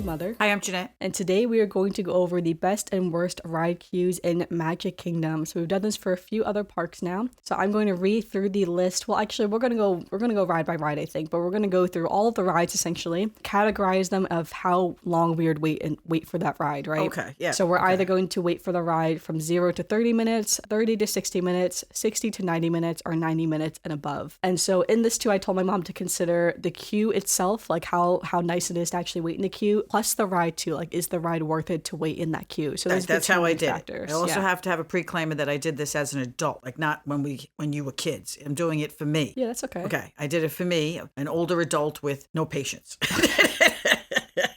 Mother. Hi, I'm Janette. And today we are going to go over the best and worst ride queues in Magic Kingdom. So we've done this for a few other parks now. So I'm going to read through the list. Well, actually, we're gonna go ride by ride, I think, but we're gonna go through all of the rides essentially, categorize them of how long we would wait for that ride, right? Okay, yeah. So we're either going to wait for the ride from 0 to 30 minutes, 30 to 60 minutes, 60 to 90 minutes, or 90 minutes and above. And so in this too, I told my mom to consider the queue itself, like how nice it is to actually wait in the queue, plus the ride too. Like, is the ride worth it to wait in that queue? So that's how I did factors. I also have to have a preclaimer that I did this as an adult, like not when you were kids. I'm doing it for me. Yeah, that's okay. Okay, I did it for me, an older adult with no patience.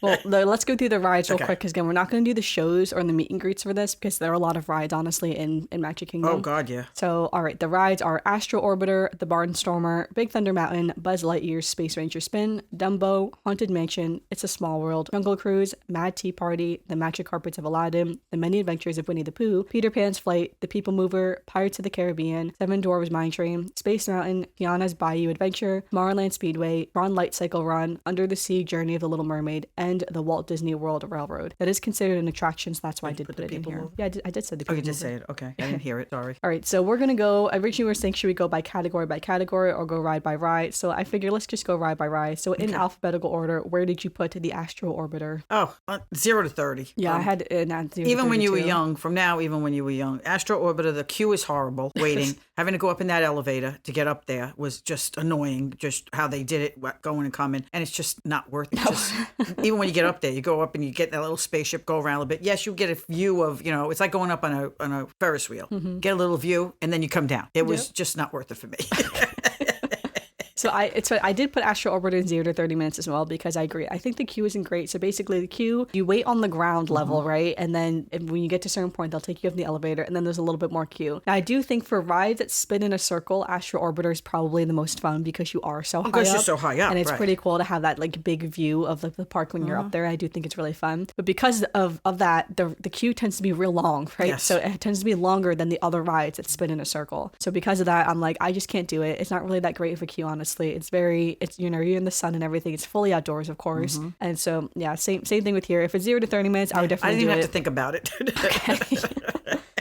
Well, let's go through the rides real quick, because again, we're not going to do the shows or the meet and greets for this, because there are a lot of rides, honestly, in Magic Kingdom. Oh, God, yeah. So, all right, the rides are Astro Orbiter, the Barnstormer, Big Thunder Mountain, Buzz Lightyear's Space Ranger Spin, Dumbo, Haunted Mansion, It's a Small World, Jungle Cruise, Mad Tea Party, The Magic Carpets of Aladdin, The Many Adventures of Winnie the Pooh, Peter Pan's Flight, The People Mover, Pirates of the Caribbean, Seven Dwarfs Mine Train, Space Mountain, Tiana's Bayou Adventure, Tomorrowland Speedway, Tron Light Cycle Run, Under the Sea Journey of the Little Mermaid, and the Walt Disney World Railroad. That is considered an attraction, so that's why I did put it in here. Yeah, I did say the People Oh, you did Mover. say it. Okay, I didn't hear it. Sorry. All right, so we're going to go, originally we were saying, should we go by category or go ride by ride? So I figure let's just go ride by ride. So in alphabetical order, where did you put the Astro Orbiter? Oh, 0 to 30. Yeah, I had it at 0 Even to when you were 32. young, from now, even when you were young, Astro Orbiter, the queue is horrible. Waiting, having to go up in that elevator to get up there was just annoying. Just how they did it, going and coming, and it's just not worth it. Just, even when you get up there, you go up and you get that little spaceship, go around a bit. Yes, you get a view of, it's like going up on a Ferris wheel. Mm-hmm. Get a little view, and then you come down. It was just not worth it for me. So I did put Astro Orbiter in 0 to 30 minutes as well, because I agree. I think the queue isn't great. So basically the queue, you wait on the ground level, right? And then when you get to a certain point, they'll take you up in the elevator, and then there's a little bit more queue. Now I do think for rides that spin in a circle, Astro Orbiter is probably the most fun, because you are so high up. Because you're so high up, and it's right. pretty cool to have that like big view of like the park when you're up there. I do think it's really fun. But because of that, the queue tends to be real long, right? Yes. So it tends to be longer than the other rides that spin in a circle. So because of that, I'm like, I just can't do it. It's not really that great of a queue, honestly. It's you're in the sun and everything. It's fully outdoors, of course. And so yeah, same thing with here. If it's 0 to 30 minutes, I would definitely I didn't do even it. have to think about it. Okay.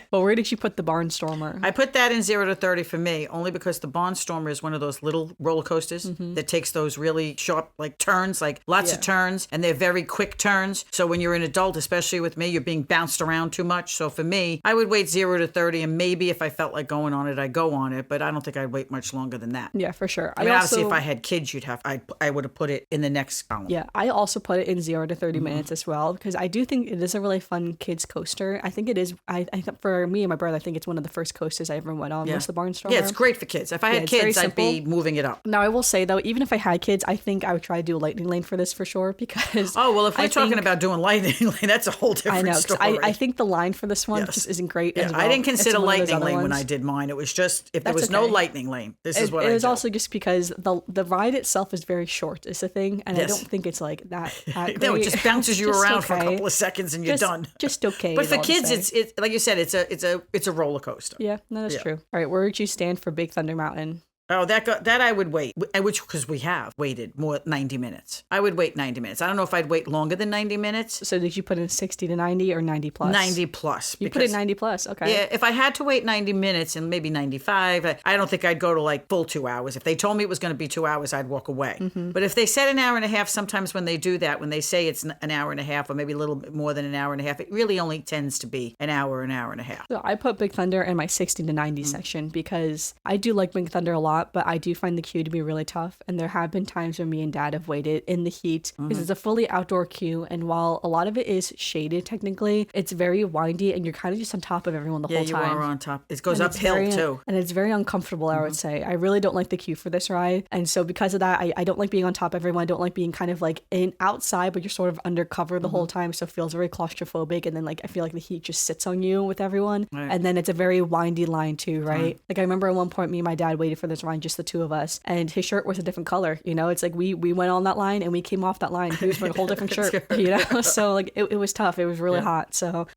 But where did you put the Barnstormer? I put that in 0 to 30 for me, only because the Barnstormer is one of those little roller coasters that takes those really sharp, like turns, like lots of turns, and they're very quick turns. So when you're an adult, especially with me, you're being bounced around too much. So for me, I would wait 0 to 30, and maybe if I felt like going on it, I'd go on it, but I don't think I'd wait much longer than that. Yeah, for sure. I mean, obviously, if I had kids, I would have put it in the next column. Yeah, I also put it in 0 to 30 minutes as well, because I do think it is a really fun kids coaster. I think it is. I think for me and my brother, I think it's one of the first coasters I ever went on. Was the Barnstormer. Yeah, it's great for kids. If I had kids, I'd be moving it up. Now I will say though, even if I had kids, I think I would try to do a lightning lane for this for sure, because if we're talking about doing lightning lane, that's a whole different story. I think the line for this one just isn't great. Yeah, as well. I didn't consider lightning lane when ones. I did mine. It was just if there was no lightning lane, this is what I did. It was also just because the ride itself is very short. Is the thing, and I don't think it's like that great. No, it just bounces you around for a couple of seconds and you're done. Just okay. But for kids, it's like you said, it's a roller coaster. Yeah, no, that's true. All right, where would you stand for Big Thunder Mountain? Oh, that I would wait, because we have waited more 90 minutes. I would wait 90 minutes. I don't know if I'd wait longer than 90 minutes. So did you put in 60 to 90 or 90 plus? 90 plus. You put in 90 plus, okay. Yeah, if I had to wait 90 minutes and maybe 95, I don't think I'd go to like full 2 hours. If they told me it was going to be 2 hours, I'd walk away. But if they said an hour and a half, sometimes when they do that, when they say it's an hour and a half or maybe a little bit more than an hour and a half, it really only tends to be an hour and a half. So I put Big Thunder in my 60 to 90 section, because I do like Big Thunder a lot, but I do find the queue to be really tough, and there have been times when me and Dad have waited in the heat, because it's a fully outdoor queue, and while a lot of it is shaded technically, it's very windy and you're kind of just on top of everyone the whole time. Yeah, you are on top. It goes uphill too. And it's very uncomfortable, I would say. I really don't like the queue for this ride, and so because of that, I don't like being on top of everyone. I don't like being kind of like outside, but you're sort of undercover the whole time, so it feels very claustrophobic, and then like I feel like the heat just sits on you with everyone, and then it's a very windy line too, right? Like I remember at one point me and my dad waited for this ride line, just the two of us. And his shirt was a different color. You know, it's like we went on that line and we came off that line. He was wearing a whole different shirt, you know? So like it was tough. It was really hot. So,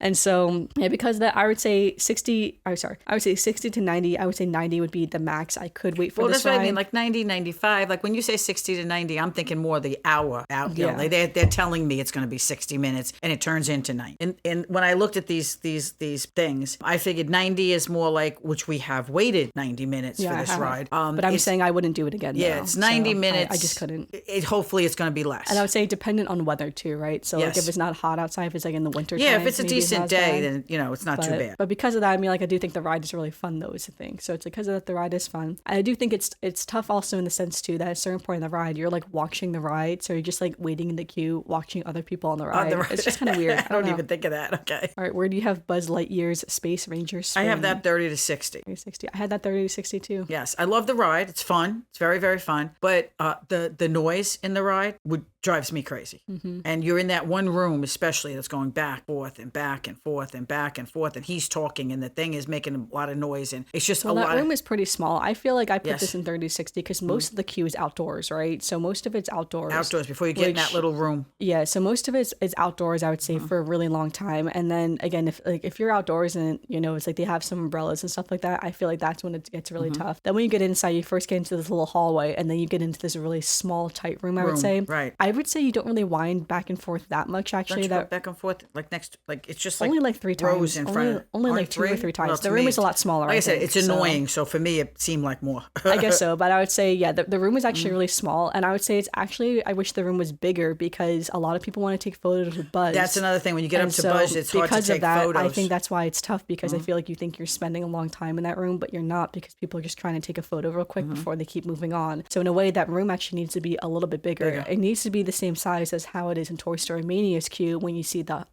yeah, because of that, I would say 60 to 90. I would say 90 would be the max I could wait for this that's ride. what I mean, like 90, 95. Like when you say 60 to 90, I'm thinking more the hour out. You know, like they're telling me it's going to be 60 minutes and it turns into 90. And when I looked at these things, I figured 90 is more like, which we have waited 90 minutes for this ride. But I'm saying I wouldn't do it again. Yeah, though. it's 90 So minutes. I just couldn't. Hopefully it's going to be less. And I would say dependent on weather too, right? So like if it's not hot outside, if it's like in the winter time. Yeah, if it's a decent day, then, you know, it's not too bad. But because of that, I mean, like I do think the ride is really fun though, is the thing. So it's because of that, the ride is fun. I do think it's tough also in the sense too that at a certain point in the ride, you're like watching the ride. So you're just like waiting in the queue, watching other people on the ride. It's just kind of weird. I don't even think of that. Okay. All right, where do you have Buzz Lightyear's Space Ranger spin? I have that 30 to 60. 60. I had that 30 to 60 too. Yes, I love the ride. It's fun. It's very, very fun. But the noise in the ride drives me crazy. Mm-hmm. And you're in that one room, especially, that's going back, forth, and back and forth and back and forth, and he's talking, and the thing is making a lot of noise, and it's just a lot. That room is pretty small. I feel like I put this in 30 to 60 because most of the queue is outdoors, right? So most of it's outdoors. Outdoors before you get in that little room. Yeah, so most of it is outdoors, I would say, for a really long time. And then again, if you're outdoors and you know it's like they have some umbrellas and stuff like that, I feel like that's when it gets really tough. Then when you get inside, you first get into this little hallway, and then you get into this really small, tight room. I would say. Right. I would say you don't really wind back and forth that much. Actually, that back and forth it's just like only like 3 times. Rows in front. Only like 2 or 3 times. Well, the room is a lot smaller. Like I said, it's annoying. So for me, it seemed like more. I guess so, but I would say the room is actually really small, and I would say it's actually I wish the room was bigger because a lot of people want to take photos with Buzz. That's another thing. When you get up to Buzz, it's hard to take photos. I think that's why it's tough because I feel like you think you're spending a long time in that room, but you're not because people are just trying to take a photo real quick before they keep moving on. So in a way, that room actually needs to be a little bit bigger. It needs to be the same size as how it is in Toy Story Mania's queue when you see the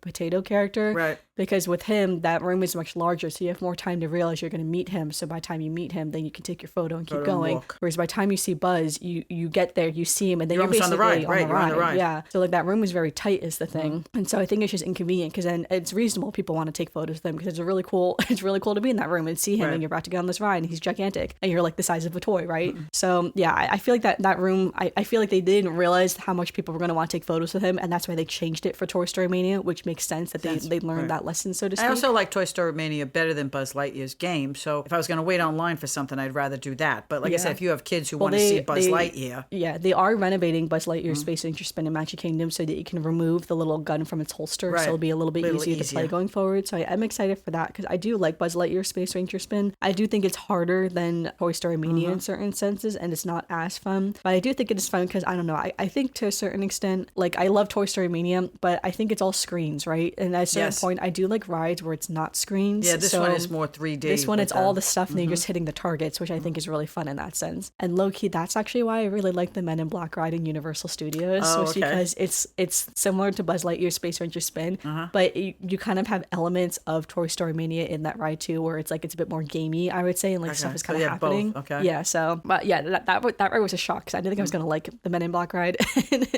potato character. Right. Because with him, that room is much larger, so you have more time to realize you're going to meet him. So by the time you meet him, then you can take your photo and keep going. Whereas by the time you see Buzz, you get there, you see him, and then you're basically on the ride. You're on the ride. Yeah. So like that room is very tight is the thing. And so I think it's just inconvenient because then it's reasonable people want to take photos of them because it's really cool to be in that room and see him and you're about to get on this ride and he's gigantic and you're like the size of a toy, right? So yeah, I feel like that room, I feel like they didn't realize how much people were going to want to take photos with him, and that's why they changed it for Toy Story Mania, which makes sense that they learned that lesson, so to speak. I also like Toy Story Mania better than Buzz Lightyear's game, so if I was going to wait online for something, I'd rather do that. But like I said, if you have kids who want to see Buzz Lightyear. Yeah, they are renovating Buzz Lightyear's Space Ranger Spin in Magic Kingdom so that you can remove the little gun from its holster, so it'll be a little bit easier to play going forward. So I'm excited for that because I do like Buzz Lightyear's Space Ranger Spin. I do think it's harder than Toy Story Mania in certain senses, and it's not as fun. But I do think it is fun because, I don't know, I think to a certain extent, like I love Toy Story Mania, but I think it's all screens, right? And at a certain point, I do like rides where it's not screens. Yeah, this one is more 3D. This one, it's all the stuff and you're just hitting the targets, which I think is really fun in that sense. And low-key, that's actually why I really like the Men in Black ride in Universal Studios, because it's similar to Buzz Lightyear's Space Ranger Spin, but you kind of have elements of Toy Story Mania in that ride too, where it's like it's a bit more gamey, I would say, and like stuff is kind of happening. Both. Okay. Yeah, so, but yeah, that ride was a shock because I didn't think I was going to like the Men in Black ride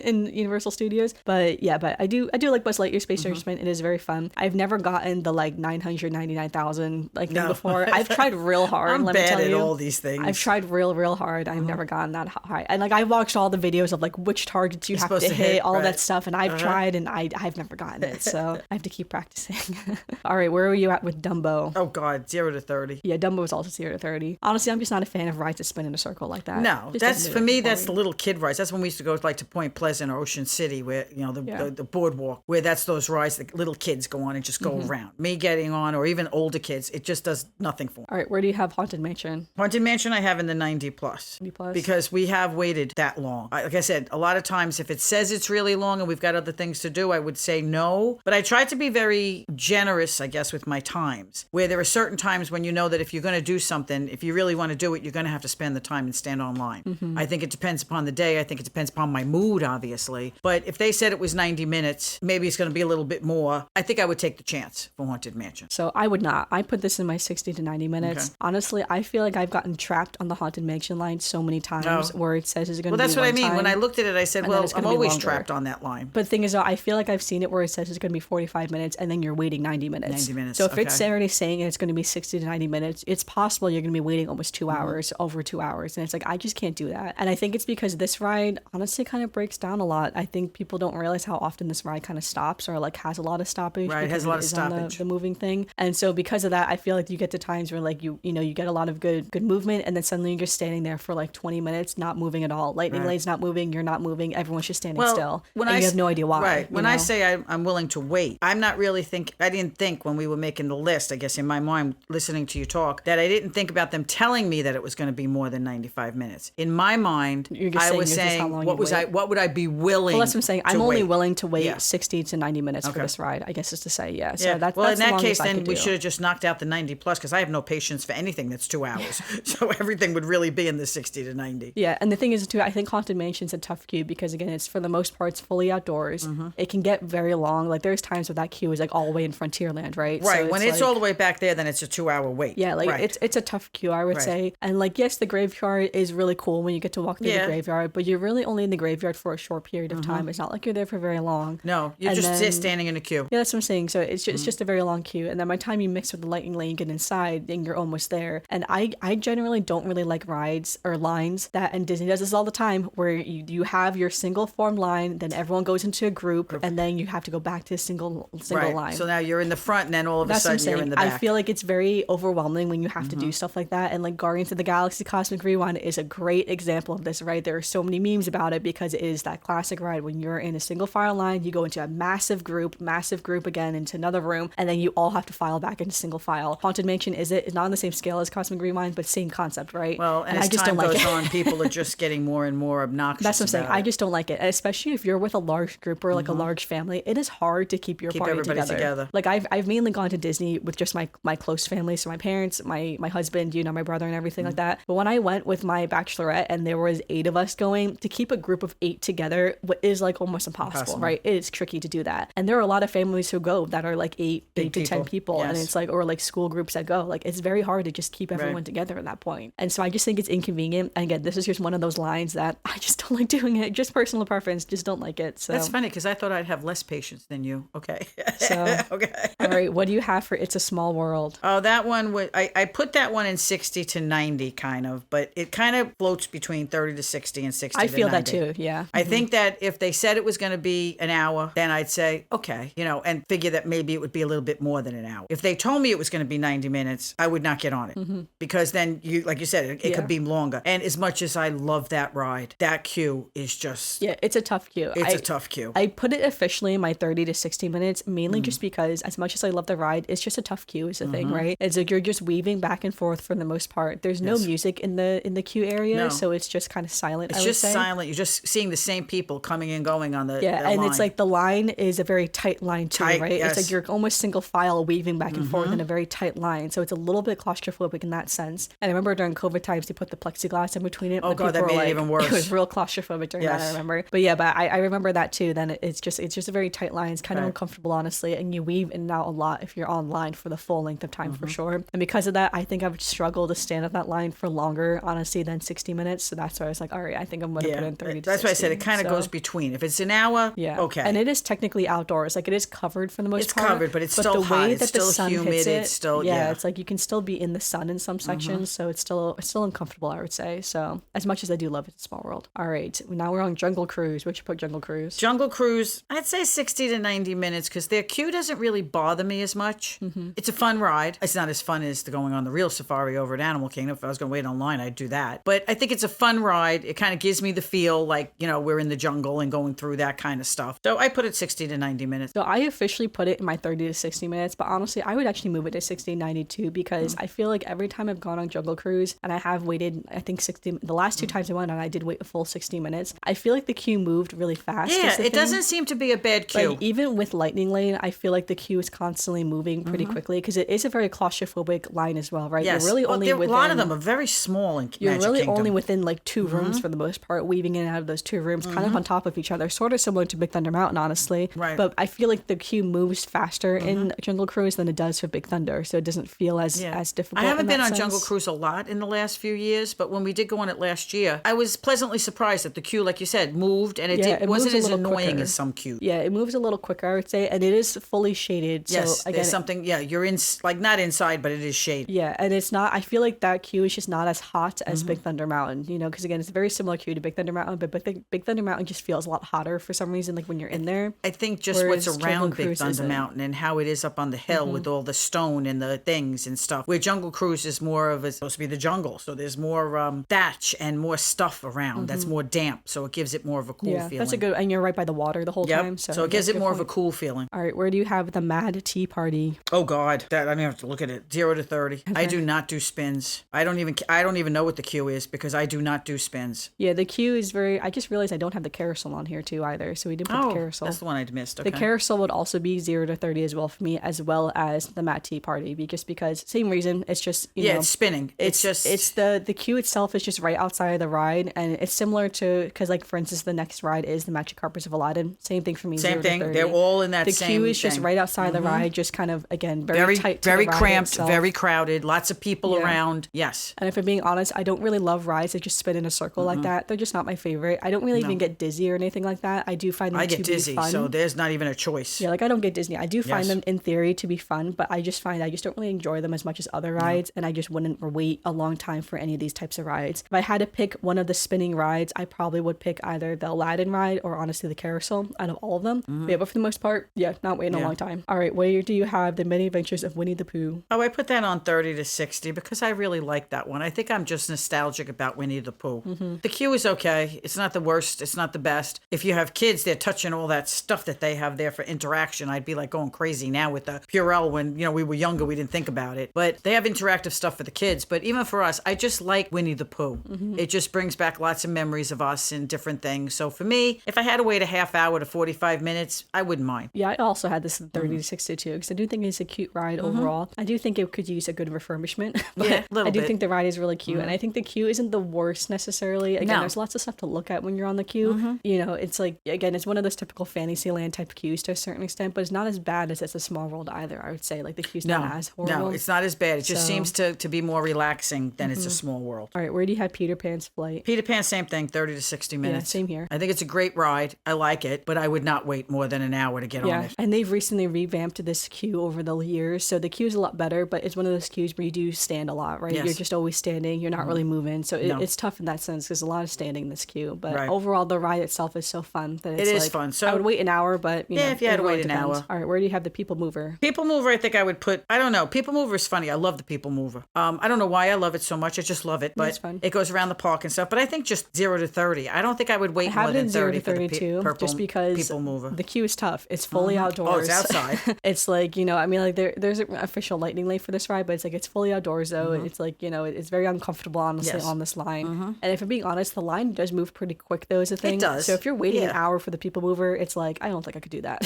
in Universal Studios. But yeah, but I do like Buzz Lightyear's Space Ranger Spin. It is very fun. I've never gotten the like 999,000 like thing before. I've tried real hard. I'm let bad me tell at you. all these things. I've tried real hard. I've never gotten that high. And like I watched all the videos of like which targets you have to hit, all that stuff, and I've tried and I've never gotten it. So I have to keep practicing. All right, where are you at with Dumbo? Oh God, 0 to 30. Yeah, Dumbo is also 0 to 30. Honestly, I'm just not a fan of rides that spin in a circle like that. No, that's for me. That's the little kid rides. That's when we used to go like to Point Pleasant or Ocean City, where the boardwalk, where that's those rides that little kids go on and just go around. Me getting on, or even older kids, it just does nothing for me. All right, where do you have Haunted Mansion? Haunted Mansion, I have in the 90 plus. 90 plus? Because we have waited that long. Like I said, a lot of times if it says it's really long and we've got other things to do, I would say no. But I try to be very generous, I guess, with my times, where there are certain times when you know that if you're going to do something, if you really want to do it, you're going to have to spend the time and stand online. I think it depends upon the day. I think it depends upon my mood, obviously. But if they said it was 90 minutes, maybe it's going to be a little bit more. I think I would take the chance for Haunted Mansion. So I would not. I put this in my 60 to 90 minutes. Okay. Honestly, I feel like I've gotten trapped on the Haunted Mansion line so many times where it says it's going to be Well, that's what I mean. time, When I looked at it, I said, and then well, it's I'm gonna be always longer. trapped on that line. But the thing is, though, I feel like I've seen it where it says it's going to be 45 minutes and then you're waiting 90 minutes. 90 minutes, So if it's okay. already saying it's going to be 60 to 90 minutes, it's possible you're going to be waiting almost 2 Mm-hmm. hours, over 2 hours. And it's like, I just can't do that. And I think it's because this ride honestly kind of breaks down a lot. I think people don't realize how often this ride kind of stops or like has a lot of stoppage. Right, it has because a lot it of is on stoppage. The moving thing. And so because of that, I feel like you get to times where like you get a lot of good movement, and then suddenly you're just standing there for like 20 minutes not moving at all. Lightning lane's not moving, you're not moving, everyone's just standing still. When and I you have no idea why. Right. When you I know? say I'm willing to wait, I'm not really I didn't think when we were making the list, I guess in my mind, listening to you talk, that I didn't think about them telling me that it was going to be more than 95 minutes. In my mind, You're just I saying was this is how saying, long what you wait. what would I be willing Well, that's what I'm saying. to I'm only wait? willing to wait Yeah. 60 to 90 minutes for Okay. this ride, I guess is to say, yeah. So Yeah. that's Well, in the that longest case, I then could we do. should have just knocked out the 90 plus, because I have no patience for anything that's 2 hours. So everything would really be in the 60 to 90. Yeah, and the thing is too, I think Haunted Mansion's a tough queue because again, it's for the most part it's fully outdoors. Mm-hmm. It can get very long. Like there's times where that queue is like all the way in Frontierland, right? Right. So When it's like, all the way back there, then it's a 2 hour wait. yeah, like Right. it's a tough queue, I would Right. say. And like yes, the graveyard is really cool when you get to walk through Yeah. the graveyard, but you're really only in the graveyard for a short period of time. It's not like you're there for very long. No, you're And just then- standing in a queue. Yeah, that's what I'm saying. So it's Mm-hmm. just a very long queue, and then by the time you mix with the lightning lane, you get inside, then you're almost there. And I generally don't really like rides or lines that, and Disney does this all the time, where you have your single form line, then everyone goes into a group, and then you have to go back to a single Right. line. So now you're in the front, and then all of a That's what I'm sudden you're saying. in the back. Mm-hmm. I feel like it's very overwhelming when you have to do stuff like that. And like Guardians of the Galaxy Cosmic Rewind is a great example of this, right? There are so many memes about it because it is that classic ride when you're in a single file line, you go into a massive group again into another room, and then you all have to file back into single file. Haunted Mansion is not on the same scale as Cosmic Rewind, but same concept, right? Well, and I as just time don't like goes it. on, people are just getting more and more obnoxious. That's what I'm saying. about I it. just don't like it, and especially if you're with a large group or like a large family. It is hard to keep your party everybody together. Like I've mainly gone to Disney with just my close family, so my parents, my husband, my brother, and everything like that. But when I went with my bachelorette and there was 8 of us going, to keep a group of 8 together is like almost impossible, right? It is tricky to do that, and there are a lot of families who go that are like 8 to 10 people, and Yes. it's like, or like school groups that go. Like it's very hard to just keep everyone together at that point. And so I just think it's inconvenient. And again, this is just one of those lines that I just don't like doing it. Just personal preference, just don't like it. So That's funny because I thought I'd have less patience than you. Okay. So Okay. all right, what do you have for It's a Small World? Oh, that one would I put that one in 60 to 90 kind of, but it kind of floats between 30 to 60 and 60 I to feel that 90. too. Yeah. I think that if they said it was going to be an hour, then I'd say, okay, and figure that maybe it would be a little bit more than an hour. If they told me it was going to be 90 minutes, I would not get on it because then like you said, it Yeah. could be longer. And as much as I love that ride, that queue is just, Yeah, it's a tough queue. it's a tough queue. I put it officially in my 30 to 60 minutes, mainly just because as much as I love the ride, it's just a tough queue is the thing, right? It's like you're just weaving back and forth for the most part. There's no music in the queue area, No. so it's just kind of silent, It's I would just say. silent. You're just seeing the same people coming and going on the Yeah, the and line. it's like the line is a very tight line too, Tight, right? yes. It's like you're almost single file weaving back and forth in a very tight line. So it's a little bit claustrophobic in that sense. And I remember during COVID times they put the plexiglass in between it. Oh, but God, that people were made it like- even worse. It was real claustrophobic during that, I Yes. remember. But yeah, but I remember that too. Then it's just a very tight line. It's kind of Right. uncomfortable, honestly, and you weave in and out a lot if you're online for the full length of time Mm-hmm. for sure. And because of that, I think I would struggle to stand at that line for longer, honestly, than 60 minutes. So that's why I was like, all right, I think I'm going to put in 30 to That's why I said 60. it kind of So- goes between. If it's an hour, yeah. okay. And it is technically outdoors. Like it is covered for the most It's part. covered, but it's still hot. It's still humid. It's still- yeah. It's like you can still be in the sun in some sections, so it's still uncomfortable, I would say. So as much as I do love It's a Small World. All right, now we're on Jungle Cruise. Where'd you put Jungle Cruise? Jungle Cruise, I'd say 60 to 90 minutes because their queue doesn't really bother me as much. It's a fun ride. It's not as fun as the going on the real safari over at Animal Kingdom. If I was going to wait online, I'd do that. But I think it's a fun ride. It kind of gives me the feel like, we're in the jungle and going through that kind of stuff. So I put it 60 to 90 minutes. So I officially put it in my 30 to 60 minutes, but honestly, I would actually move it to 60, 92 because I feel like every time I've gone on Jungle Cruise and I have waited, I think 60, the last 2 times I went and I did wait a full 60 minutes, I feel like the queue moved really fast. Yeah, is the it thing. doesn't seem to be a bad queue. Like even with Lightning Lane, I feel like the queue is constantly moving pretty quickly because it is a very claustrophobic line as well, right? Yes. You're really only a within, lot of them are very small in you're Magic really Kingdom. only within like 2 rooms for the most part, weaving in and out of those 2 rooms, kind of on top of each other, sort of similar to Big Thunder Mountain, honestly. Right. But I feel like the queue moves faster in Jungle Cruise than it does for Big Thunder, so it doesn't feel as difficult. I haven't been on sense. Jungle Cruise a lot in the last few years, but when we did go on it last year, I was pleasantly surprised that the queue, like you said, moved, and it wasn't as annoying quicker. as some queue. Yeah, it moves a little quicker, I would say, and it is fully shaded. Yes, so again, there's something. Yeah, you're in, like, not inside, but it is shaded. Yeah, and it's not. I feel like that queue is just not as hot as Big Thunder Mountain. You know, because again, it's a very similar queue to Big Thunder Mountain, but Big Thunder Mountain just feels a lot hotter for some reason. Like when you're in there. I think just what's around Big Thunder Mountain and how it is up on the hill with all the stone and the things and stuff. Where Jungle Cruise is more of it's supposed to be the jungle, so there's more thatch and more stuff around that's more damp, so it gives it more of a cool feeling. That's a good. And you're right by the water the whole time, so it gives it more of a cool feeling. All right, where do you have the Mad Tea Party? Oh God, that I don't even have to look at it. 0 to 30. Okay. I do not do spins. I don't even know what the queue is because I do not do spins. Yeah, the queue is very. I just realized I don't have the carousel on here too either, so we didn't put the carousel. That's the one I missed. Okay. The carousel would also be 0 to 30 as well for me, as well as the Mad Tea Party, because same reason. It's just you know, it's spinning. It's the queue itself is just right outside of the ride, and it's similar to because like for instance the next ride is the Magic Carpets of Aladdin. Same thing for me. Same 0 thing. To 30. They're all in that the same queue is thing. just right outside the ride, just kind of again very tight, to very the ride cramped, itself. very crowded, lots of people around. Yes. And if I'm being honest, I don't really love rides that just spin in a circle like that. They're just not my favorite. I don't really even get dizzy or anything like that. I do find them to be fun. I get dizzy, so there's not even a choice. Yeah, like I don't get Disney. I do find them in theory to be fun, but I just don't really enjoy them as much as other rides, and I just wouldn't wait a long time for any of these types of rides. If I had to pick one of the spinning rides, I probably would pick either the Aladdin ride or honestly the carousel out of all of them. But for the most part, not waiting a long time. All right, where do you have the Many Adventures of Winnie the Pooh? Oh, I put that on 30 to 60 because I really like that one. I think I'm just nostalgic about Winnie the Pooh. The queue is okay. It's not the worst. It's not the best. If you have kids, they're touching all that stuff that they have there for interaction. I'd be like going crazy now with the Purell when, we were younger, we didn't think about it. But they have interactive stuff for the kids. But even for us, I just like Winnie the Pooh. It just brings back lots of memories of us and different things. So for me, if I had to wait a half hour to 45 minutes, I wouldn't mind. Yeah, I also had this 30 to 60 too, because I do think it's a cute ride overall. I do think it could use a good refurbishment, but I do think the ride is really cute. And I think the queue isn't the worst necessarily. Again, there's lots of stuff to look at when you're on the queue. It's like, again, it's one of those typical Fantasyland type queues to a certain extent, but it's not as bad as It's a Small World either, I would say. Like the queue's not as horrible. No, it's not as bad. It just seems to be more relaxing than It's a Small World. All right, where do you have Peter Pan's Flight? Peter Pan, same thing, 30 to 60 minutes. Yeah, same here. I think it's a great ride. I like it, but I would not wait more than an hour to get on it. And they've recently revamped this queue over the years, so the queue is a lot better, but it's one of those queues where you do stand a lot, right? Yes. You're just always standing. You're not really moving, so it's tough in that sense. There's a lot of standing in this queue, but overall, the ride itself is so fun that it is fun. So I would wait an hour, but if you had to wait an depends. hour. All right, where do you have the People Mover? People Mover, I think I would put. I don't know. People Mover is funny. I love the People Mover. I don't know why I love it so much. I just love it, but it goes around the park and stuff. But I think just 0 to 30. I don't think I would wait more than 30 for the just because People Mover. The queue is tough. It's fully outdoors. Oh, it's outside. It's like there's an official lightning lane for this ride, but it's fully outdoors though. It's like it's very uncomfortable honestly on this line. And if I'm being honest, the line does move pretty quick though. Is a thing. It does. So if you're waiting an hour for the People Mover, it's like I don't think I could do that.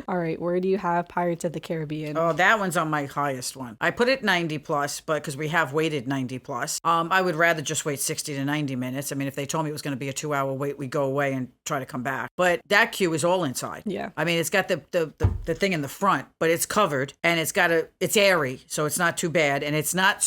All right, where do you have Pirates of the Caribbean? Oh, that one's on my highest one. I put it 90 plus, but because we have waited 90 plus. I would rather just wait 60 to 90 minutes. I mean, if they told me it was going to be a 2-hour wait, we go away and try to come back. But that queue is all inside. Yeah. I mean, it's got the thing in the front, but it's covered and it's airy, so it's not too bad. And it's not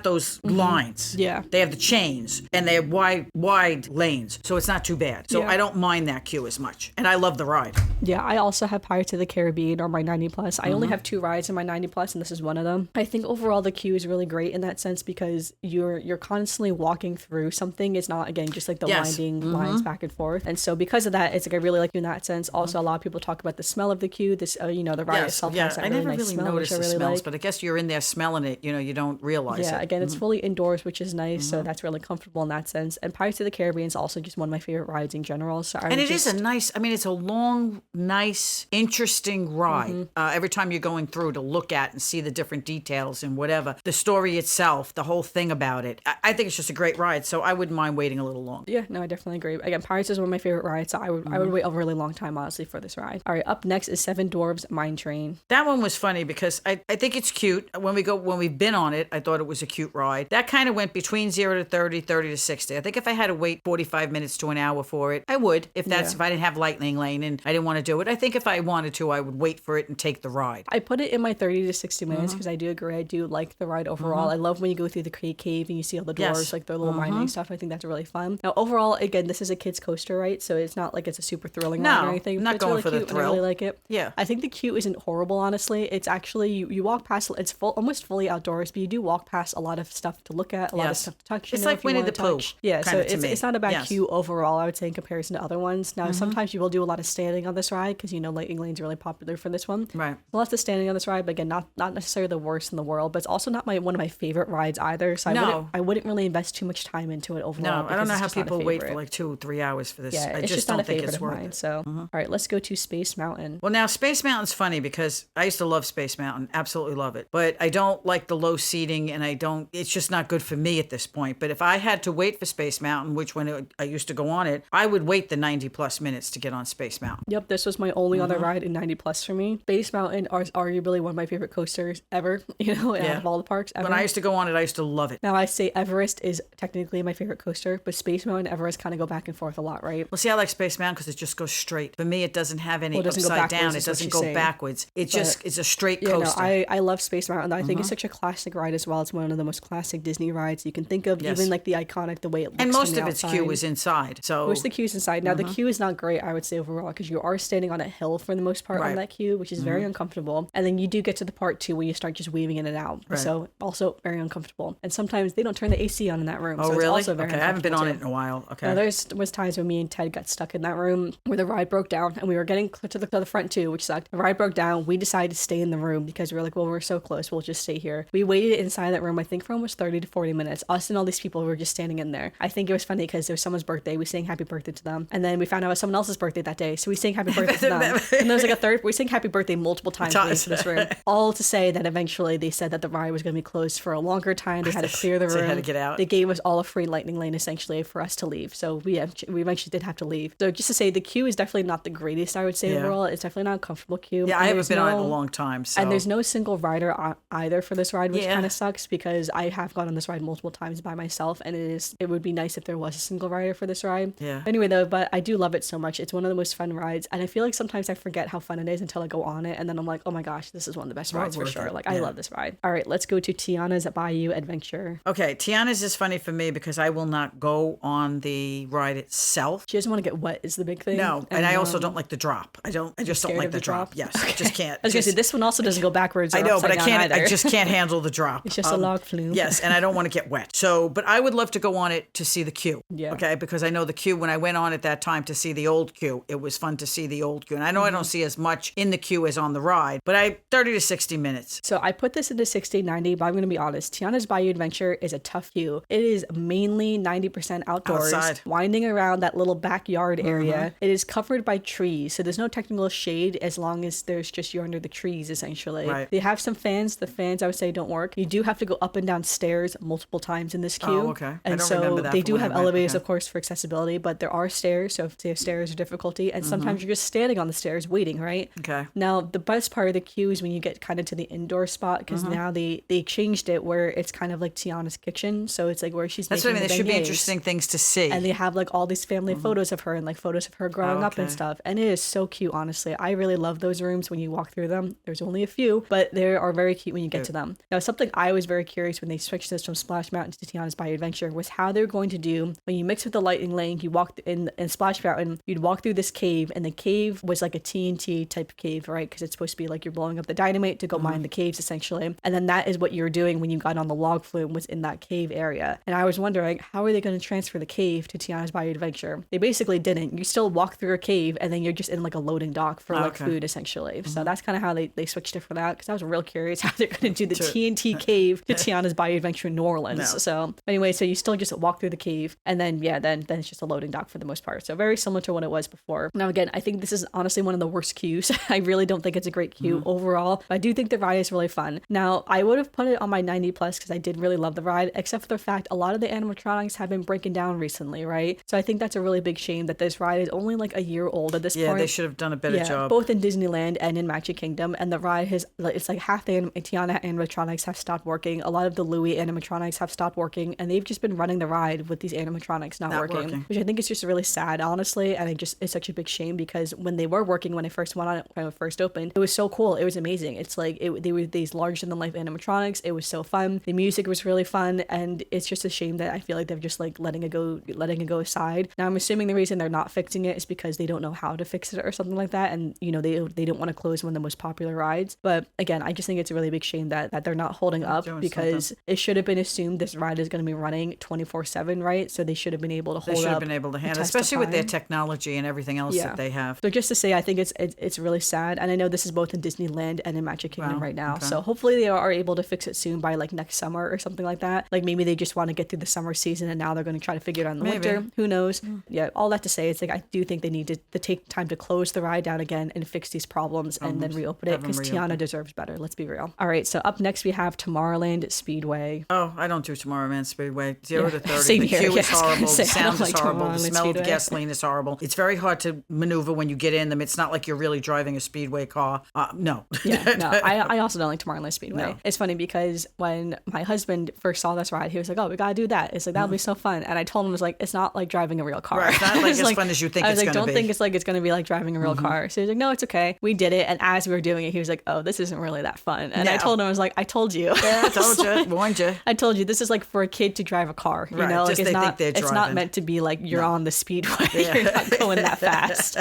those lines. Yeah. They have the chains and they have wide lanes, so it's not too bad. So I don't mind that queue as much. And I love the ride. Yeah, I also have Pirates of the Caribbean on my 90 plus. I only have 2 rides in my 90 plus, and this is one of them. I think overall the queue is really great in that sense because you're constantly walking through something. It's not, again, just like the winding lines back and forth. And so because of that, it's like I really like you in that sense. Also, a lot of people talk about the smell of the queue. This, the ride itself has that really nice smell, which I really like. But I guess you're in there smelling it. You don't realize it. Yeah, again, it's fully indoors, which is nice. So that's really comfortable in that sense. And Pirates of the Caribbean is also just one of my favorite rides in general. So is a nice, it's a long, nice, interesting ride. Every time you're going through to look at and see the different details and whatever. The story itself, the whole thing about it. I think it's just a great ride. So I wouldn't mind waiting a little long. Yeah, no, I definitely agree. Again, Pirates is one of my favorite rides. So I would wait a really long time, honestly, for this ride. All right, up next is Seven Dwarfs Mine Train. That one was funny because I think it's cute. When we've been on it, I thought it was a cute ride. That kind of went between 0 to 30, 30 to 60. I think if I had to wait 45 minutes to an hour for it, I would. If I didn't have lightning lane and I didn't want to do it, I think think if I wanted to, I would wait for it and take the ride. I put it in my 30 to 60 minutes because I do agree. I do like the ride overall. I love when you go through the cave and you see all the doors, like the little mining stuff. I think that's really fun. Now, overall, again, this is a kid's coaster, right? So it's not like it's a super thrilling ride or anything. I'm not going really for cute the thrill. I really like it. Yeah. I think the queue isn't horrible, honestly. It's actually, you walk past, it's almost fully outdoors, but you do walk past a lot of stuff to look at, a lot of stuff to touch. It's like Winnie the Pooh. Yeah, so it's not a bad queue overall, I would say, in comparison to other ones. Now, sometimes you will do a lot of standing on this ride because, Lightning Lane's really popular for this one. Right. Lots of standing on this ride, but again, not necessarily the worst in the world, but it's also not one of my favorite rides either. So I wouldn't really invest too much time into it overall. No, I don't know how people wait for like 2 or 3 hours for this. Yeah, I just don't not a think favorite it's of worth mine. it. So, all right, let's go to Space Mountain. Well, now Space Mountain's funny because I used to love Space Mountain, absolutely love it. But I don't like the low seating, and it's just not good for me at this point. But if I had to wait for Space Mountain, which I used to go on it, I would wait the 90 plus minutes to get on Space Mountain. Yep, this was my only other ride in 90 plus for me. Space Mountain is arguably one of my favorite coasters ever, out of all the parks ever. When I used to go on it, I used to love it. Now, I say Everest is technically my favorite coaster, but Space Mountain and Everest kind of go back and forth a lot, right? Well, see, I like Space Mountain because it just goes straight. For me, it doesn't have any doesn't upside go down. It doesn't go backwards. It's a straight coaster. I love Space Mountain. I think it's such a classic ride as well. It's one of the most classic Disney rides you can think of, even like the iconic, the way it looks. And most from of its queue is inside. So most of the queue is inside. Now, the queue is not great, I would say, overall, because you are standing on a hill for the most part on that queue, which is very uncomfortable. And then you do get to the part 2 where you start just weaving in and out. Right. So also very uncomfortable. And sometimes they don't turn the AC on in that room. Oh, so really? It's also very I haven't been on it in a while. Okay. Now, was times when me and Ted got stuck in that room where the ride broke down, and we were getting to the front too, which sucked. The ride broke down. We decided to stay in the room because we were like, well, we're so close. We'll just stay here. We waited inside that room, I think, for almost 30 to 40 minutes. Us and all these people were just standing in there. I think it was funny because it was someone's birthday. We sang happy birthday to them. And then we found out it was someone else's birthday that day. So we sang happy birthday to them. And there was like a third. We sang happy birthday multiple times in this room. All to say that eventually they said that the ride was going to be closed for a longer time. They had to clear the room. They had to get out. They gave us all a free Lightning Lane essentially for us to leave. So we eventually did have to leave. So just to say, the queue is definitely not the greatest, I would say, overall. It's definitely not a comfortable queue. Yeah, I haven't been on it in a long time. So. And there's no single rider either for this ride, which kind of sucks because I have gone on this ride multiple times by myself, and it would be nice if there was a single rider for this ride. Yeah. Anyway, though, but I do love it so much. It's one of the most fun rides, and I feel like sometimes I forget how fun it is until I go on it, and then I'm like, oh my gosh, this is one of the best rides for sure. Like, I love this ride. All right, let's go to Tiana's Bayou Adventure. Okay, Tiana's is funny for me because I will not go on the ride itself. She doesn't want to get wet is the big thing. No, and I also don't like the drop. I just don't like the drop. Yes, I just can't. I was gonna say, this one also doesn't go backwards. I know, but I can't. Either. I just can't handle the drop. It's just a log flume. Yes, and I don't want to get wet. So, but I would love to go on it to see the queue. Yeah. Okay, because I know the queue. When I went on at that time to see the old queue, it was fun to see the old queue. And I know I don't see as much in the queue as on the ride, but 30 to 60 minutes. So I put this into 60, 90, but I'm going to be honest. Tiana's Bayou Adventure is a tough queue. It is mainly 90% outdoors, outside, winding around that little backyard area. It is covered by trees, so there's no technical shade as long as there's just you're under the trees, essentially. Right. They have some fans. The fans, I would say, don't work. You do have to go up and down stairs multiple times in this queue. Oh, okay. And I don't so remember that they from do when have I went. elevators, Okay. of course, for accessibility, but there are stairs, so if the stairs are difficulty, and sometimes you're just standing on the stairs waiting, right? Okay. Now, the best part of the queue is when you get kind of to the indoor spot, because now they changed it where it's kind of like Tiana's kitchen, so it's like where she's That's what I making mean. There the should be beignets. interesting things to see. And they have like all these family photos of her and like photos of her growing up and okay. stuff. And it is so cute, honestly. I really love those rooms when you walk through them. There's only a few, but they are very cute when you get to them. Now, something I was very curious when they switched this from Splash Mountain to Tiana's Bayou Adventure was how they're going to do when you mix with the Lightning Lane. You walk in Splash Mountain, you'd walk through this cave, and the cave was like a TNT type cave, right? Because it's supposed to be like you're blowing up the dynamite to go mine the caves, essentially. And then that is what you were doing when you got on the log flume, was in that cave area. And I was wondering, how are they going to transfer the cave to Tiana's Bayou Adventure? They basically didn't. You still walk through a cave, and then you're just in like a loading dock for like food, essentially. So that's kind of how they switched it for that, because I was real curious how they're going to do the TNT cave to Tiana's Bayou Adventure in New Orleans. No. So anyway, so you still just walk through the cave, and then then it's just a loading dock for the most part. So very similar to what it was before. Now again, I think this is honestly one of the worst queues. I really don't think it's a great queue overall, but I do think the ride is really fun. Now, I would have put it on my 90 plus because I did really love the ride, except for the fact a lot of the animatronics have been breaking down recently, right? So I think that's a really big shame that this ride is only like a year old at this point. Yeah, they should have done a better job. Both in Disneyland and in Magic Kingdom, and the ride has, it's like half the Tiana animatronics have stopped working. A lot of the Louis animatronics have stopped working, and they've just been running the ride with these animatronics not working, which I think is just really sad, honestly, and it's such a big shame because when they were working when I first went on it, when it first opened. It was so cool. It was amazing. It's like they were these larger than life animatronics. It was so fun. The music was really fun, and it's just a shame that I feel like they're just like letting it go aside. Now I'm assuming the reason they're not fixing it is because they don't know how to fix it or something like that, and they don't want to close one of the most popular rides. But again, I just think it's a really big shame that they're not holding up, because it should have been assumed this ride is going to be running 24/7, right? So they should have been able to hold up. They should have been able to handle, especially with their technology and everything else that they have. So just to say, I think it's really sad, and I know this is both in Disneyland and in Magic Kingdom right now. Okay. So hopefully they are able to fix it soon by like next summer or something like that. Like maybe they just want to get through the summer season, and now they're going to try to figure it out in the winter. Who knows? Yeah, all that to say, it's like I do think they need to take time to close the ride down again and fix these problems and then reopen it, because Tiana deserves better. Let's be real. All right, so up next we have Tomorrowland Speedway. Oh, I don't do Tomorrowland Speedway. 0 to 30. Same the here. queue is horrible. The sound is like horrible. The smell Speedway. of the gasoline is horrible. It's very hard to maneuver when you get in them. It's not like you're really driving a Speedway car. No. I also don't like Tomorrowland Speedway. No. It's funny because when my husband first saw this ride, he was like, "Oh, we gotta do that." It's like that'll be so fun. And I told him, I was like, "It's not like driving a real car. Right, it's not like as fun as you think it's going to be." I was like, "Don't think it's like it's going to be like driving a real car." So he's like, "No, it's okay." We did it, and as we were doing it, he was like, "Oh, this isn't really that fun." And I told him, I was like, "I told you." Yeah, I told you, warned you. I told you, this is like for a kid to drive a car. You know, like it's not meant to be like you're on the speedway. You're not going that fast.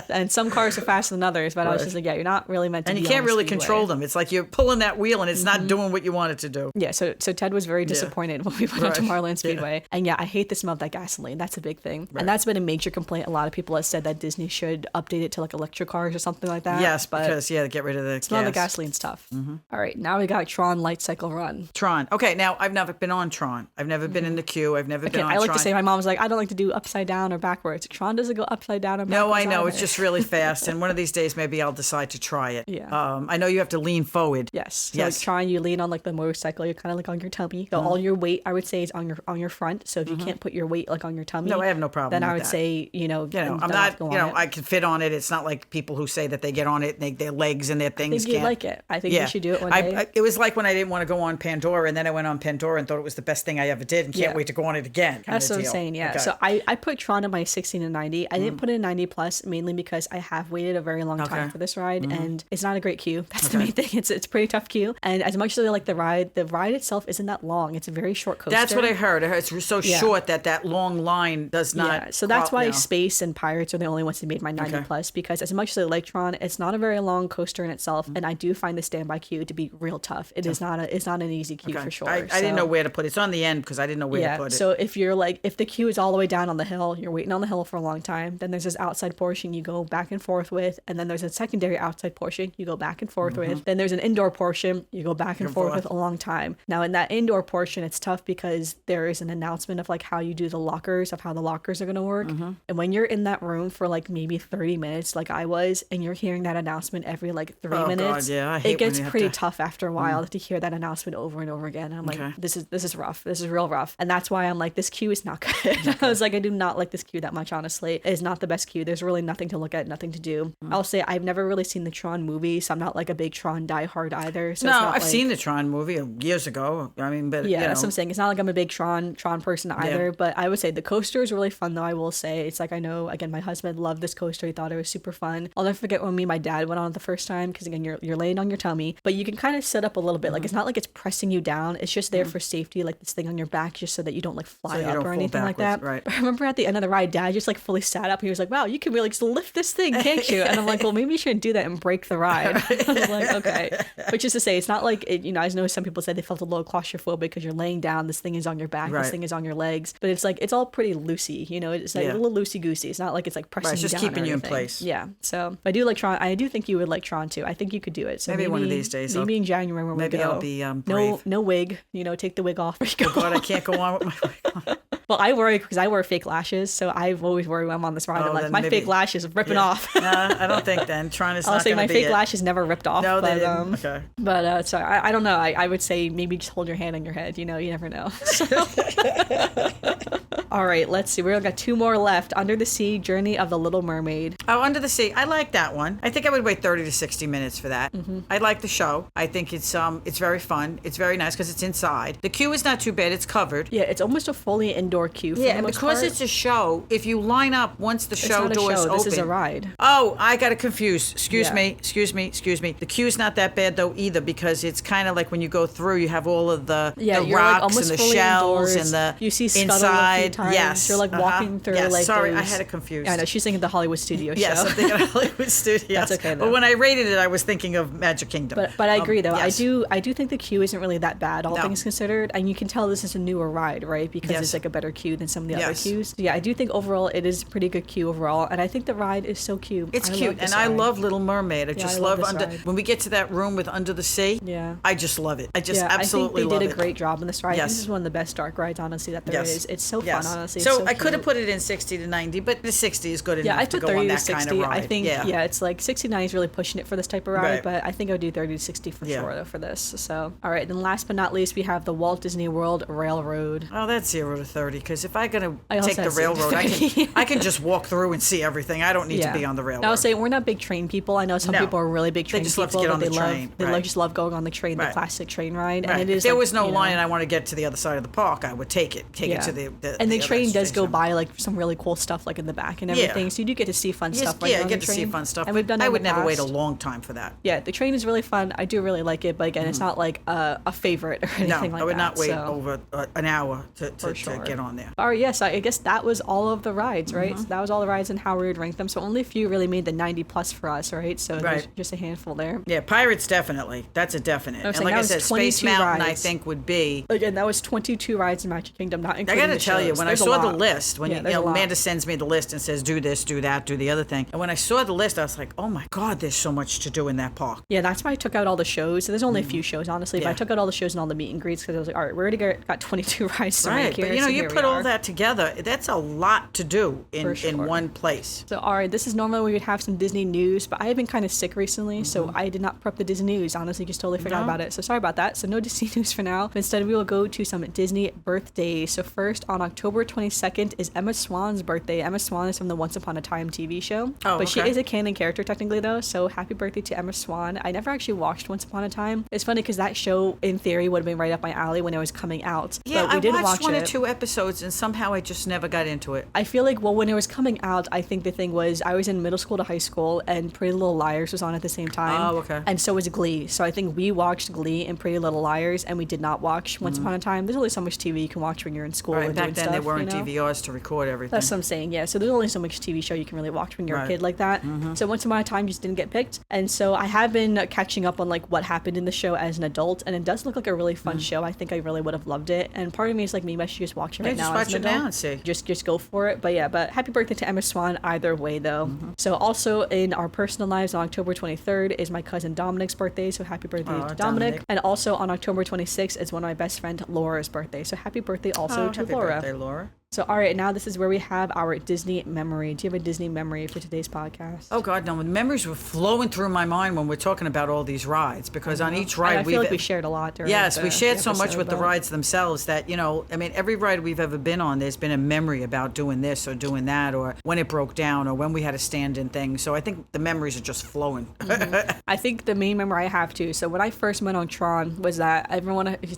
And some cars are faster than others, but I was just like, yeah, you're not really meant to. And be you can't on the really speedway. control them. It's like you're pulling that wheel and it's not doing what you want it to do. Yeah, so Ted was very disappointed when we went on Tomorrowland Speedway. Yeah. And yeah, I hate the smell of that gasoline. That's a big thing. Right. And that's been a major complaint. A lot of people have said that Disney should update it to like electric cars or something like that. Yes, because get rid of the smell of the gasoline's tough. All right, now we got Tron Light Cycle Run. Tron. Okay, now I've never been on Tron. I've never been in the queue. I've never been on Tron. I like to say, my mom's like, I don't like to do upside down or backwards. Tron doesn't go upside down or backwards. No, I know. Either. It's just really fast. And one of these days, maybe I'll decide to try it. Yeah. I know you have to lean forward. Yes. So like Tron, you lean on like the motorcycle. You're kind of like on your tummy. So all your weight, I would say, is on your front. So if you can't put your weight like on your tummy, no, I have no problem. Then with I would that. say, I'm not. I can fit on it. It's not like people who say that they get on it and their legs and their things. I think you'd like it. I think you should do it one day. It was like when I didn't want to go on Pandora, and then I went on Pandora and thought it was the best thing I ever did, and can't wait to go on it again. That's what I'm saying. Yeah. Okay. So I put Tron in my 16 and 90. I didn't put it in 90 plus mainly because I have waited a very long time for this ride, and it's not a great queue. That's the main thing. It's a pretty tough queue, and as much as I like the ride itself isn't that long. It's a very short coaster. That's what I heard. It's so short that long line does not. Yeah. So that's why Space and Pirates are the only ones that made my 90 plus, because as much as I like Tron, it's not a very long coaster in itself, and I do find the standby queue to be real tough. It's not an easy queue for sure. I didn't know where to put it. It's on the end because I didn't know where to put it. So if the queue is all the way down on the hill, you're waiting on the hill for a long time. Then there's this outside portion you go back and forth with, and then there's a secondary outside portion you go back and forth with. Then there's an indoor portion you go back and forth with a long time. Now in that indoor portion, it's tough because there is an announcement of like how you do the lockers, of how the lockers are going to work. And when you're in that room for like maybe 30 minutes, like I was, and you're hearing that announcement every like 3 minutes, it gets pretty tough after a while to hear that announcement over and over again. And I'm like, this is rough. This is real rough. And that's why I'm like, this queue is not good. I was like, I do not like this queue that much, honestly. It is not the best queue. There's really nothing to look at, nothing to do. I'll say I've never really seen the Tron movie, so I'm not like a big Tron diehard either. So I've seen the Tron movie years ago. I mean, but that's what I'm saying. It's not like I'm a big Tron person either, but I would say the coaster is really fun though. I will say it's like, I know again, my husband loved this coaster. He thought it was super fun. I'll never forget when me and my dad went on it the first time, because again, you're laying on your tummy, but you can kind of sit up a little bit. Like it's not like it's pressing you down. It's just there for safety, like this thing on your back, just so that you don't like fly up or anything like that. Right. But I remember at the end of the ride, Dad just like fully sat up. He was like, "Wow, you can really just lift this thing, can't you?" And I'm like, "Well, maybe you shouldn't do that and break the ride." I was like, "Okay," which is to say, it's not like it. I know some people said they felt a little claustrophobic because you're laying down. This thing is on your back. This thing is on your legs. But it's like it's all pretty loosey. It's like a little loosey goosey. It's not like it's like pressing you down. It's just keeping you in place. Yeah. So I do like Tron. I do think you would like Tron too. I think you could do it. So maybe one of these days. Maybe in January when we go. Maybe I'll be brave. No wig. Take the wig off. Oh God, I can't go on with my wig on. Well, I worry because I wear fake lashes, so I've always worried when I'm on this ride. I'm like, my fake lashes ripping off. I don't think then. Tron is not going to be my fake lashes never ripped off. No, they didn't. Okay. But so I don't know. I would say maybe just hold your hand on your head. You never know. So. All right, let's see. We've got 2 more left. Under the Sea, Journey of the Little Mermaid. Oh, Under the Sea. I like that one. I think I would wait 30 to 60 minutes for that. I like the show. I think it's very fun. It's very nice because it's inside. The queue is not too bad. It's covered. Yeah, it's almost a fully indoor queue for the most because part. it's a show, if you line up once the show doors open. This is a ride. Oh, I got it confused. Excuse me. The queue's not that bad though either, because it's kind of like when you go through, you have all of the rocks and the shells and the you see Scuttle inside. A few times. Yes, you're like walking through like. Sorry, those... I had it confused. I know she's thinking the Hollywood Studio show. Yes, I'm thinking of Hollywood Studios. That's okay though. But when I rated it, I was thinking of Magic Kingdom. But I agree though. Yes. I do think the queue isn't really that bad, all things considered, and you can tell this is a newer ride, right? Because it's like a better queue than some of the other queues. So yeah, I do think overall it is a pretty good queue overall, and I think the ride is so cute. It's cute, and I love Little Mermaid. I just love when we get to that room with Under the Sea. Yeah, I just love it. I just absolutely love it. I think they did a great job on this ride. Yes. I think this is one of the best dark rides, honestly, that there is. It's so fun, honestly. So I could have put it in 60 to 90, but the 60 is good enough to go on that 60. kind of ride. I think it's like 69 is really pushing it for this type of ride, but I think I would do 30 to 60 for sure though for this. So all right, then last but not least, we have the Walt Disney World Railroad. Oh, that's 0 to 30, because if I'm gonna take the railroad, I can just walk through and see everything. I don't need to be on the railroad. I would say we're not big train people. I know some people are really big train people. They just love to get on the train. They just love going on the train, the classic train ride. And it is. If there was no line and I want to get to the other side of the park, I would take it to the and the train does go by like some really cool stuff like in the back and everything. So you do get to see fun stuff. Yeah, I get to see fun stuff. And we've done. I would never wait a long time for that. Yeah, the train is really fun. I do really like it, but again, it's not like a favorite or anything like that. No, I would not wait over an hour to get on there. All right, yes, I guess that was all of the rides, right? So that was all the rides and how we would rank them. So only a few really made the 90 plus for us, right? So there's just a handful there. Yeah, Pirates definitely. That's a definite. And like I said, Space Mountain I think would be. Again, that was 22 rides in Magic Kingdom, not including I got to tell you, when I saw the list, when Amanda sends me the list and says, do this, do that, do the other thing. And when I saw the list, I was like, oh my God, there's so much to do in that park. Yeah, that's why I took out all the shows. So there's only a few shows, honestly, but I took out all the shows and all the meet and greets because I was like, all right, we already got 22 rides to rank here. But you put all that together, that's a lot to do in one place. So, all right, this is normally we would have some Disney news, but I have been kind of sick recently, so I did not prep the Disney news. Honestly, just totally forgot about it. So sorry about that. So no Disney news for now. But instead, we will go to some Disney birthdays. So first, on October 22nd is Emma Swan's birthday. Emma Swan is from the Once Upon a Time TV show. But she is a canon character technically, though. So happy birthday to Emma Swan. I never actually watched Once Upon a Time. It's funny because that show, in theory, would have been right up my alley when it was coming out. Yeah, but we did watched watch one or two episodes, and somehow I just never got into it. I feel like, well, when it was coming out, I think the thing was I was in middle school to high school, and Pretty Little Liars was on at the same time. Oh, okay. And so was Glee. So I think we watched Glee and Pretty Little Liars, and we did not watch Once Upon a Time. There's only so much TV you can watch when you're in school. And back doing then stuff, there weren't you know? DVRs to record everything. That's what I'm saying, yeah. So there's only so much TV show you can really watch when you're a kid like that. So Once Upon a Time just didn't get picked. And so I have been catching up on like what happened in the show as an adult, and it does look like a really fun show. I think I really would have loved it. And part of me is like, maybe I should just watch it right now. Just watch it now and see. Just go for it. But yeah, but happy birthday to Emma Swan either way though. So also in our personal lives on October 23rd is my cousin Dominic's birthday. So happy birthday to Dominic. And also on October 26th is one of my best friend Laura's birthday. So happy birthday also to Laura. Happy birthday, Laura. So, all right, now this is where we have our Disney memory. Do you have a Disney memory for today's podcast? Oh, God, no. The memories were flowing through my mind when we're talking about all these rides, because on each ride I feel like we shared a lot during we shared so much with the about rides themselves that, every ride we've ever been on, there's been a memory about doing this or doing that, or when it broke down, or when we had a stand-in thing. So I think the memories are just flowing. I think the main memory I have, too, so when I first went on Tron was that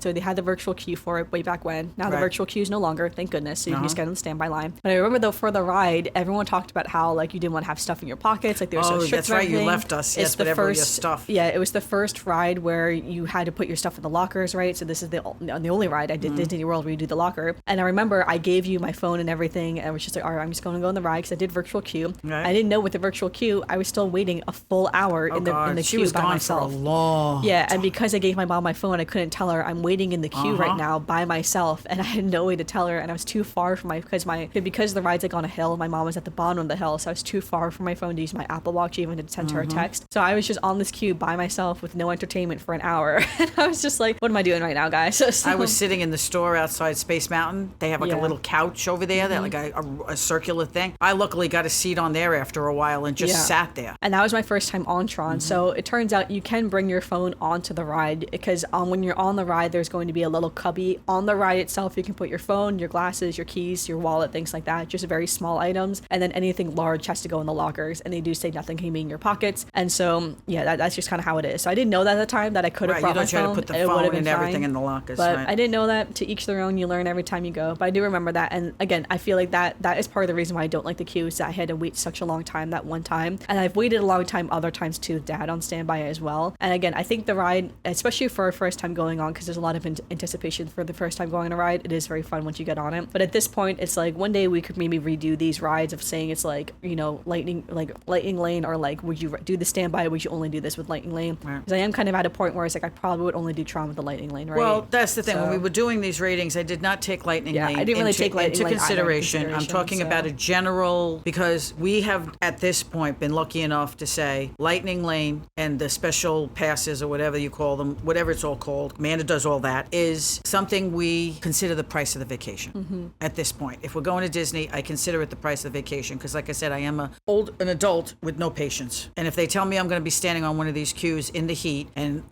so they had the virtual queue for it way back when. Now the virtual queue is no longer, thank goodness, so you can just get on the standby line. But I remember though for the ride, everyone talked about how like you didn't want to have stuff in your pockets, like they were so strict. That's right. You left us. Yes, whatever your stuff. Yeah, it was the first ride where you had to put your stuff in the lockers, right? So this is the only ride I did Disney World where you do the locker. And I remember I gave you my phone and everything, and I was just like, all right, I'm just going to go in the ride because I did virtual queue. Right. I didn't know with the virtual queue I was still waiting a full hour in the queue she was by gone myself. For a long time. And because I gave my mom my phone, I couldn't tell her I'm waiting in the queue right now by myself, and I had no way to tell her, and I was too far from because the ride's like on a hill. My mom was at the bottom of the hill, so I was too far from my phone to use my Apple Watch even to send her a text. So I was just on this queue by myself with no entertainment for an hour, and I was just like, what am I doing right now, guys? So, I was sitting in the store outside Space Mountain. They have like a little couch over there, that like a circular thing. I luckily got a seat on there after a while and just sat there. And that was my first time on Tron. So it turns out you can bring your phone onto the ride, because when you're on the ride, there's going to be a little cubby on the ride itself. You can put your phone, your glasses, your keys, your wallet, things like that, just very small items. And then anything large has to go in the lockers. And they do say nothing can be in your pockets. And so, yeah, that's just kind of how it is. So I didn't know that at the time that I could have brought my phone. You don't try to put the phone and everything in the lockers. But I didn't know that. To each their own. You learn every time you go. But I do remember that. And again, I feel like that is part of the reason why I don't like the queues. That I had to wait such a long time that one time. And I've waited a long time other times too, Dad on standby as well. And again, I think the ride, especially for a first time going on, because there's a lot of anticipation for the first time going on a ride, it is very fun once you get on it. But at this point, it's like one day we could maybe redo these rides of saying it's like, you know, lightning lane, or like, would you do the standby, or would you only do this with lightning lane? Because I am kind of at a point where it's like I probably would only do Tron with the lightning lane, right? Well, that's the thing. When we were doing these ratings, I did not take lightning lane I didn't really take lightning lane into consideration. I'm talking about a general, because we have at this point been lucky enough to say lightning lane and the special passes or whatever you call them, whatever it's all called, Amanda does all that, is something we consider the price of the vacation at this point. If we're going to Disney, I consider it the price of the vacation because, like I said, I am an adult with no patience. And if they tell me I'm going to be standing on one of these queues in the heat and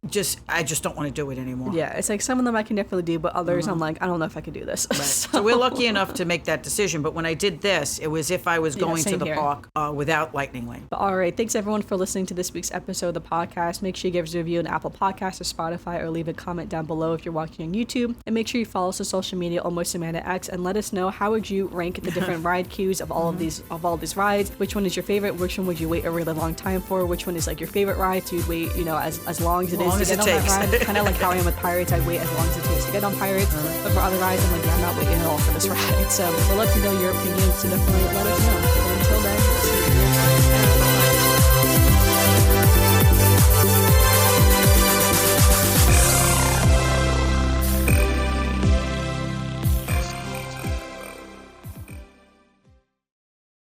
I just don't want to do it anymore. Yeah, it's like some of them I can definitely do, but others I'm like, I don't know if I could do this. Right. So we're lucky enough to make that decision. But when I did this, it was if I was going to the park without lightning lane. But all right, thanks everyone for listening to this week's episode of the podcast. Make sure you give us a review on Apple Podcasts or Spotify, or leave a comment down below if you're watching on YouTube. And make sure you follow us on social media, Almost Amanda X, and let us know how would you rank the different ride queues of all of these rides. Which one is your favorite? Which one would you wait a really long time for? Which one is like your favorite ride? So you'd wait, you know, as long as it is to get on that ride. Kind of like how I am with Pirates. I wait as long as it takes to get on Pirates. But for other rides, I'm like, yeah, I'm not waiting at all for this ride. So we'd love to know your opinions, so definitely let us know.